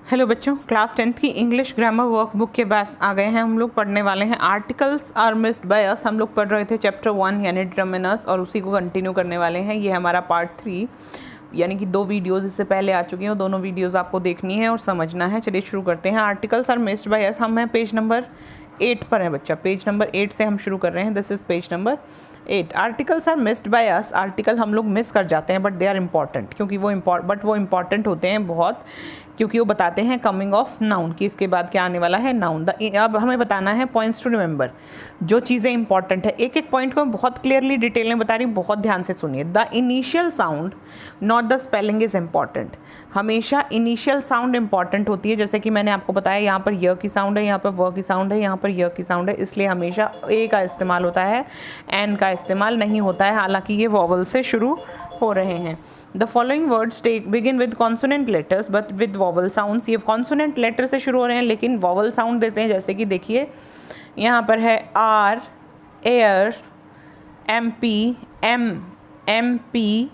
Hello बच्चों, class 10th की English grammar workbook के पास आ गए हैं। हम लोग पढ़ने वाले हैं articles are missed by us. हम लोग पढ़ रहे थे चैप्टर 1 यानी डिटरमिनर्स और उसी को कंटिन्यू करने वाले हैं। ये हमारा पार्ट 3 यानी कि 2 वीडियोस इससे पहले आ चुकी हैं और दोनों वीडियोस आपको देखनी है और समझना है। चलिए शुरू करते हैं। Articles are missed by us, हम हैं पेज नंबर 8 पर है बच्चा। पेज नंबर 8 से हम शुरू कर रहे हैं। This is page number 8। Articles are missed by us, article हम लोग मिस कर जाते हैं बट दे आर इम्पॉर्टेंट, क्योंकि वो इम्पॉर्टेंट होते हैं बहुत, क्योंकि वो बताते हैं कमिंग ऑफ नाउन कि इसके बाद क्या आने वाला है, नाउन। अब हमें बताना है पॉइंट्स टू रिमेंबर, जो चीज़ें इंपॉर्टेंट है। एक एक पॉइंट को मैं बहुत क्लियरली डिटेल में बता रही हूँ, बहुत ध्यान से सुनिए। The initial sound not the spelling is important. हमेशा इनिशियल साउंड इंपॉर्टेंट होती है। जैसे कि मैंने आपको बताया, यहाँ पर य की साउंड है, यहाँ पर व की साउंड है, यहाँ पर य की साउंड है, इसलिए हमेशा ए का इस्तेमाल होता है, एन का इस्तेमाल नहीं होता है, हालांकि ये वॉवल से शुरू हो रहे हैं। The following words begin with consonant letters but with vowel sounds। ये consonant letter से शुरू हो रहे हैं लेकिन vowel sound देते हैं। जैसे कि देखिए यहाँ पर है R, air, M P, M P,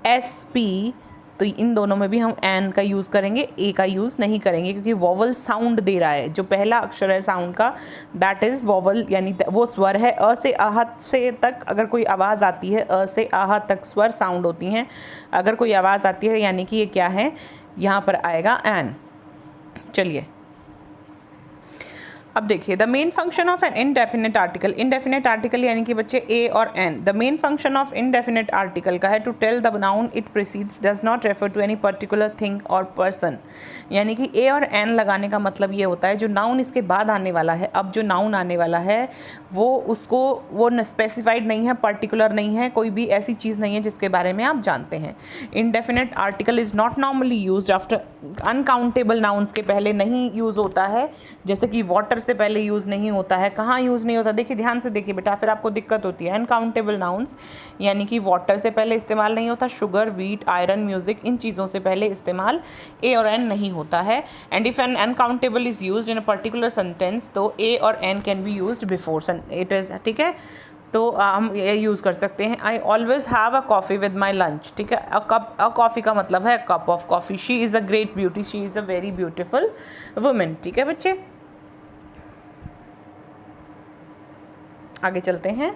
S P, तो इन दोनों में भी हम एन का यूज़ करेंगे, ए का यूज़ नहीं करेंगे, क्योंकि वॉवल साउंड दे रहा है। जो पहला अक्षर है साउंड का, दैट इज़ वॉवल, यानी वो स्वर है। अ से आह से तक अगर कोई आवाज़ आती है, अ से आह तक स्वर साउंड होती हैं। अगर कोई आवाज़ आती है यानी कि ये क्या है, यहाँ पर आएगा एन। चलिए अब देखिए, the main function of an indefinite article. Indefinite article यानी कि बच्चे ए और an. The main function of indefinite article का है to tell the noun it precedes does not refer to any particular thing और पर्सन। यानी कि ए और एन लगाने का मतलब ये होता है, जो नाउन इसके बाद आने वाला है, अब जो नाउन आने वाला है वो स्पेसिफाइड नहीं है, पर्टिकुलर नहीं है, कोई भी ऐसी चीज़ नहीं है जिसके बारे में आप जानते हैं। Indefinite article is not normally use after uncountable nouns के पहले नहीं यूज़ होता है। जैसे कि वाटर से पहले यूज़ नहीं होता है। कहाँ यूज़ नहीं होता, देखिए ध्यान से देखिए बेटा, फिर आपको दिक्कत होती है। अनकाउंटेबल नाउन्स यानी कि वाटर से पहले इस्तेमाल नहीं होता। शुगर, वीट, आयरन, म्यूजिक, इन चीज़ों से पहले इस्तेमाल ए और एन नहीं होता है। And if an uncountable is used in a particular sentence, तो ए और an can be used before it is, ठीक है। तो हम ये यूज़ कर सकते हैं। I always have a coffee with my lunch, ठीक है। अ कॉफ़ी का मतलब है cup of coffee. She is a great beauty, she is a very beautiful women, ठीक है बच्चे। आगे चलते हैं।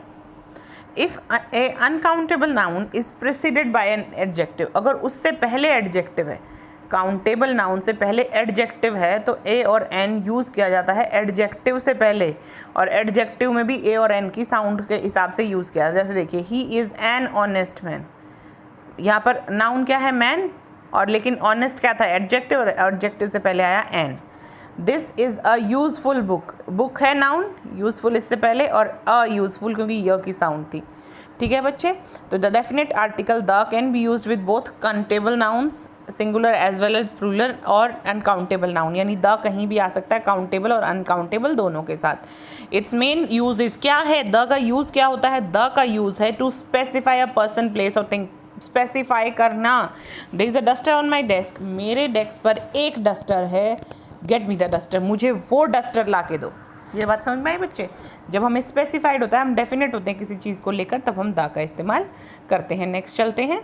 If A uncountable noun is preceded by an adjective, अगर उससे पहले एडजेक्टिव है, काउंटेबल नाउन से पहले एडजेक्टिव है, तो ए और एन यूज़ किया जाता है एडजेक्टिव से पहले। और एडजेक्टिव में भी ए और एन की साउंड के हिसाब से यूज़ किया। जैसे देखिए, he is an honest man. यहाँ पर नाउन क्या है, मैन, और लेकिन ऑनेस्ट क्या था, एडजेक्टिव, और एडजेक्टिव से पहले आया an. This is a useful book. Book है नाउन, यूज़फुल इससे पहले, और अ यूज़फुल क्योंकि य की साउंड थी, ठीक है बच्चे। तो the definite article the can be used with both countable nouns singular as well as plural, और अनकाउंटेबल नाउन, यानी द कहीं भी आ सकता है, काउंटेबल और अनकाउंटेबल दोनों के साथ। इट्स मेन यूज इज क्या है, द का यूज़ क्या होता है, द का यूज़ है to specify a person, place और थिंग। स्पेसिफाई करना। There is a duster on my desk, मेरे डेस्क पर एक डस्टर है, गेट मी द डस्टर, मुझे वो डस्टर ला के दो। ये बात समझ में आई बच्चे। जब हमें स्पेसिफाइड होता है, हम डेफिनेट होते हैं किसी चीज़ को लेकर, तब हम द का इस्तेमाल करते हैं। नेक्स्ट चलते हैं।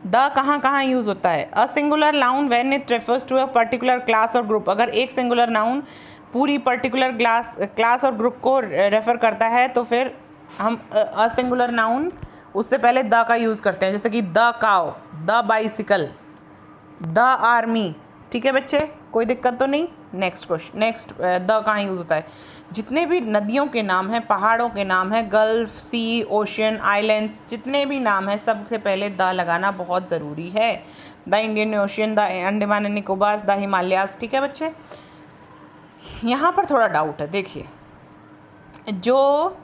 द कहाँ कहाँ यूज़ होता है। A singular noun when it refers to a particular class और ग्रुप, अगर एक सिंगुलर नाउन पूरी पर्टिकुलर क्लास और ग्रुप को रेफर करता है, तो फिर हम अ सिंगुलर नाउन उससे पहले द का यूज़ करते हैं। जैसे कि the cow, the bicycle, the army, ठीक है बच्चे, कोई दिक्कत तो नहीं। नेक्स्ट क्वेश्चन, नेक्स्ट द कहाँ यूज़ होता है। जितने भी नदियों के नाम हैं, पहाड़ों के नाम हैं, गल्फ, सी, ओशन, आइलैंड्स, जितने भी नाम हैं, सबसे पहले द लगाना बहुत ज़रूरी है। The Indian ocean, the Andaman and Nicobar, the Himalayas, ठीक है बच्चे। यहाँ पर थोड़ा डाउट है, देखिए, जो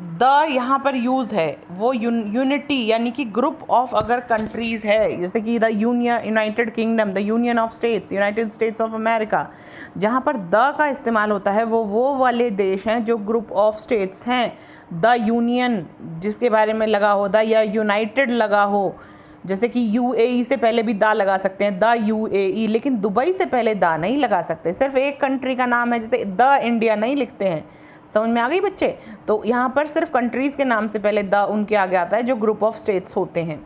द यहाँ पर यूज़ है वो यूनिटी यानी कि ग्रुप ऑफ अगर कंट्रीज़ है, जैसे कि the United kingdom, the union of states, United states of America, जहाँ पर द का इस्तेमाल होता है वो वाले देश हैं जो ग्रुप ऑफ स्टेट्स हैं। द यूनियन जिसके बारे में लगा हो, द या यूनाइटेड लगा हो, जैसे कि यूएई से पहले भी द लगा सकते हैं, द यूएई, लेकिन दुबई से पहले द नहीं लगा सकते। सिर्फ एक कंट्री का नाम है, जैसे द इंडिया नहीं लिखते हैं, समझ में आ गई बच्चे। तो यहाँ पर सिर्फ कंट्रीज़ के नाम से पहले द उनके आगे आता है जो ग्रुप ऑफ स्टेट्स होते हैं।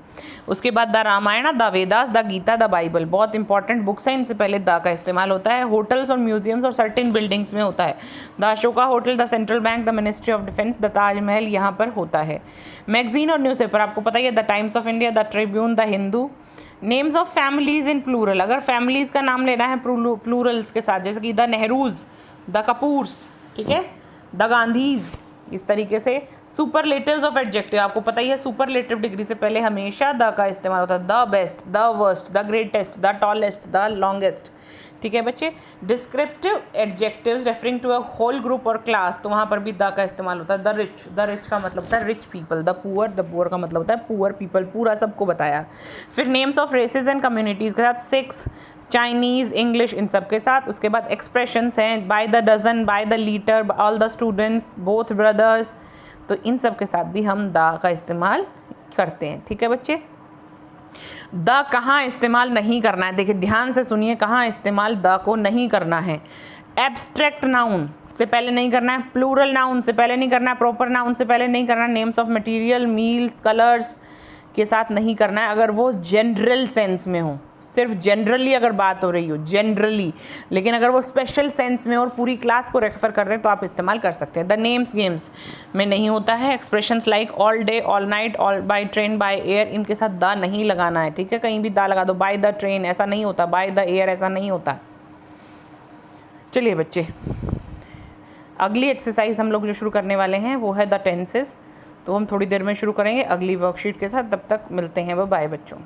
उसके बाद the Ramayana, the Vedas, the Gita, the Bible, बहुत इंपॉर्टेंट बुक्स हैं, इनसे पहले द का इस्तेमाल होता है। होटल्स और म्यूजियम्स और सर्टेन बिल्डिंग्स में होता है। The Ashoka hotel, the central bank, the ministry of defence, the Taj Mahal यहाँ पर होता है। मैगजीन और न्यूज़पेपर आपको पता ही है, the Times of India, the Tribune, the Hindu. Names of families in plural, अगर फैमिलीज का नाम लेना है प्लूरल्स के साथ, जैसे कि द नेहरूज, द कपूर्स, ठीक है, द गांधीज, इस तरीके से। सुपरलेटिव्स ऑफ एडजेक्टिव, आपको पता ही है सुपरलेटिव डिग्री से पहले हमेशा द का इस्तेमाल होता है। The best, the worst, the greatest, the tallest, the longest, ठीक है बच्चे। Descriptive adjectives referring to a whole group और क्लास, तो वहाँ पर भी द का इस्तेमाल होता है। द रिच का मतलब होता है रिच पीपल। द पुअर का मतलब होता है पुअर पीपल, पूरा सबको बताया। फिर names of races and communities के साथ सिक्स, चाइनीज़, इंग्लिश, इन सब के साथ। उसके बाद एक्सप्रेशंस हैं by the dozen, by the litre, all the students, both brothers, तो इन सब के साथ भी हम द का इस्तेमाल करते हैं, ठीक है बच्चे। द कहाँ इस्तेमाल नहीं करना है, देखिए ध्यान से सुनिए, कहाँ इस्तेमाल द को नहीं करना है। एब्स्ट्रैक्ट नाउन से पहले नहीं करना है, प्लूरल नाउन से पहले नहीं करना है, प्रॉपर नाउन से पहले नहीं करना है, names of material, meals, colours के साथ नहीं करना है अगर वो जनरल सेंस में हो, सिर्फ जनरली अगर बात हो रही हो, जनरली। लेकिन अगर वो स्पेशल सेंस में और पूरी क्लास को रेफर कर रहे हैं तो आप इस्तेमाल कर सकते हैं। द नेम्स गेम्स में नहीं होता है। Expressions like all day, all night, all by train, by air, इनके साथ द नहीं लगाना है, ठीक है। कहीं भी द लगा दो, बाय द ट्रेन ऐसा नहीं होता, बाय द एयर ऐसा नहीं होता। चलिए बच्चे, अगली एक्सरसाइज हम लोग जो शुरू करने वाले हैं वो है द टेंसेस, तो हम थोड़ी देर में शुरू करेंगे अगली वर्कशीट के साथ। तब तक मिलते हैं, बाय बच्चों।